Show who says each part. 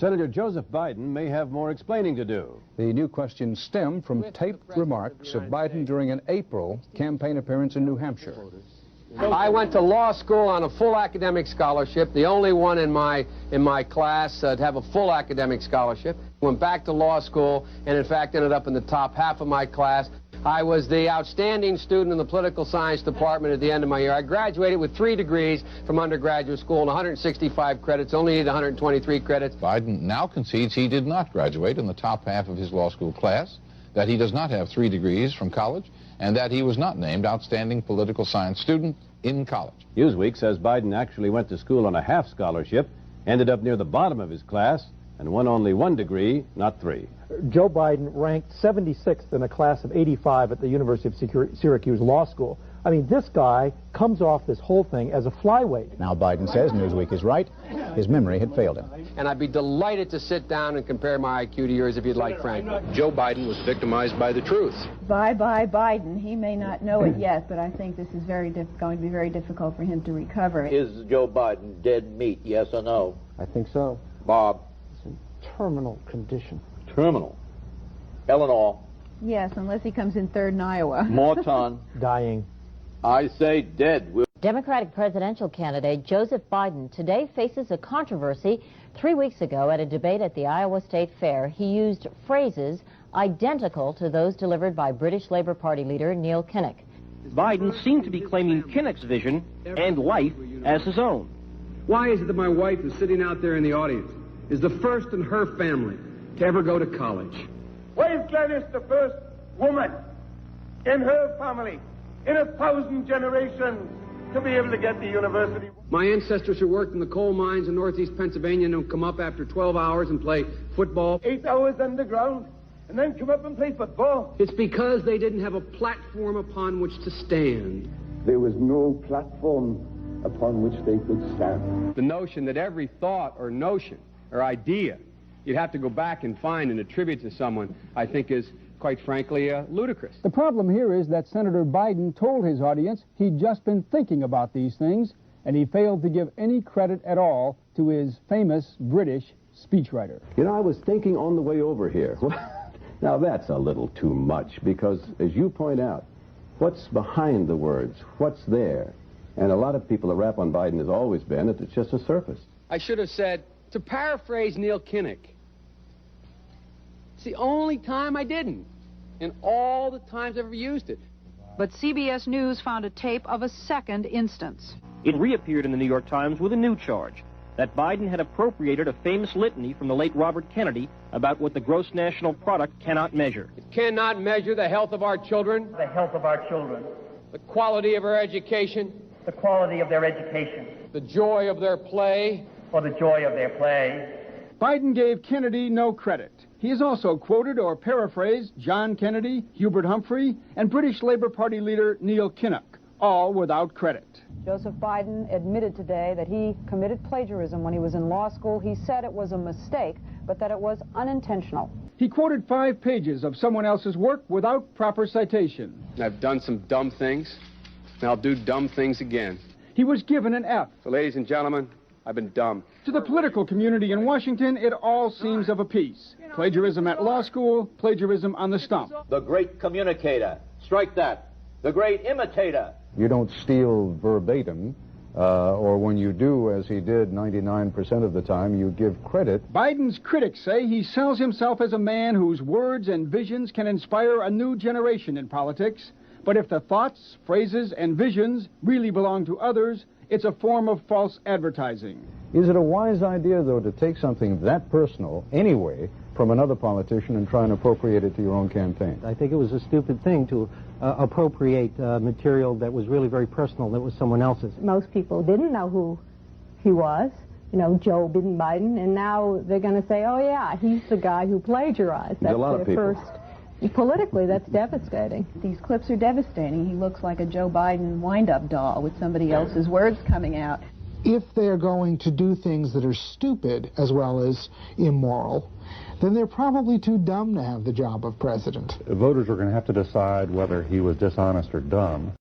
Speaker 1: Senator Joseph Biden may have more explaining to do.
Speaker 2: The new questions stem from taped remarks of Biden during an April campaign appearance in New Hampshire.
Speaker 3: I went to law school on a full academic scholarship, the only one in my class to have a full academic scholarship. Went back to law school and in fact ended up in the top half of my class. I was the outstanding student in the political science department at the end of my year. I graduated with 3 degrees from undergraduate school and 165 credits, only needed 123 credits.
Speaker 4: Biden now concedes he did not graduate in the top half of his law school class, that he does not have 3 degrees from college, and that he was not named outstanding political science student in college.
Speaker 1: Newsweek says Biden actually went to school on a half scholarship, ended up near the bottom of his class, and won only 1 degree, not 3.
Speaker 5: Joe Biden ranked 76th in a class of 85 at the University of Syracuse Law School. I mean, this guy comes off this whole thing as a flyweight.
Speaker 2: Now Biden says Newsweek is right. His memory had failed him.
Speaker 3: And I'd be delighted to sit down and compare my IQ to yours if you'd like, Frank.
Speaker 4: Joe Biden was victimized by the truth.
Speaker 6: Bye-bye Biden. He may not know it yet, but I think this is going to be very difficult for him to recover.
Speaker 7: Is Joe Biden dead meat, yes or no?
Speaker 5: I think so.
Speaker 7: Bob?
Speaker 5: It's in terminal condition.
Speaker 7: Terminal. Eleanor?
Speaker 6: Yes, unless he comes in third in Iowa.
Speaker 7: Morton?
Speaker 5: Dying.
Speaker 7: I say dead.
Speaker 8: Democratic presidential candidate Joseph Biden today faces a controversy. 3 weeks ago at a debate at the Iowa State Fair, he used phrases identical to those delivered by British Labour Party leader Neil Kinnock.
Speaker 9: Biden seemed to be claiming Kinnock's vision and life as his own.
Speaker 3: Why is it that my wife, who's sitting out there in the audience, is the first in her family to ever go to college?
Speaker 10: Why is Gladys the first woman in her family in 1,000 generations to be able to get to university?
Speaker 3: My ancestors who worked in the coal mines in northeast Pennsylvania don't come up after 12 hours and play football.
Speaker 10: 8 hours underground and then come up and play football.
Speaker 3: It's because they didn't have a platform upon which to stand.
Speaker 10: There was no platform upon which they could stand.
Speaker 3: The notion that every thought or notion or idea you'd have to go back and find and attribute to someone, I think is, quite frankly, ludicrous.
Speaker 11: The problem here is that Senator Biden told his audience he'd just been thinking about these things, and he failed to give any credit at all to his famous British speechwriter.
Speaker 1: You know, I was thinking on the way over here. Now, that's a little too much, because, as you point out, what's behind the words? What's there? And a lot of people that rap on Biden has always been that it's just a surface.
Speaker 3: I should have said, to paraphrase Neil Kinnock, it's the only time I didn't, and all the times I've ever used it.
Speaker 12: But CBS News found a tape of a second instance.
Speaker 9: It reappeared in the New York Times with a new charge, that Biden had appropriated a famous litany from the late Robert Kennedy about what the gross national product cannot measure.
Speaker 3: It cannot measure the health of our children,
Speaker 10: The health of our children,
Speaker 3: the quality of our education,
Speaker 10: the quality of their education,
Speaker 3: the joy of their play,
Speaker 10: or the joy of their play.
Speaker 11: Biden gave Kennedy no credit. He has also quoted or paraphrased John Kennedy, Hubert Humphrey, and British Labour Party leader Neil Kinnock, all without credit.
Speaker 12: Joseph Biden admitted today that he committed plagiarism when he was in law school. He said it was a mistake, but that it was unintentional.
Speaker 11: He quoted 5 pages of someone else's work without proper citation.
Speaker 3: I've done some dumb things, and I'll do dumb things again.
Speaker 11: He was given an F.
Speaker 3: So, ladies and gentlemen, I've been dumb.
Speaker 11: To the political community in Washington, it all seems of a piece. Plagiarism at law school, plagiarism on the stump.
Speaker 7: The great communicator. Strike that. The great imitator.
Speaker 2: You don't steal verbatim, or when you do, as he did 99% of the time, you give credit.
Speaker 11: Biden's critics say he sells himself as a man whose words and visions can inspire a new generation in politics. But if the thoughts, phrases, and visions really belong to others, it's a form of false advertising.
Speaker 2: Is it a wise idea, though, to take something that personal, anyway, from another politician and try and appropriate it to your own campaign?
Speaker 5: I think it was a stupid thing to appropriate material that was really very personal, that was someone else's.
Speaker 6: Most people didn't know who he was, you know, Joe Biden, and now they're going to say, oh yeah, he's the guy who plagiarized. That's
Speaker 1: a lot of people.
Speaker 6: Politically, that's devastating. These clips are devastating. He looks like a Joe Biden wind-up doll with somebody else's words coming out.
Speaker 13: If they're going to do things that are stupid as well as immoral, then they're probably too dumb to have the job of president.
Speaker 14: Voters are going to have to decide whether he was dishonest or dumb.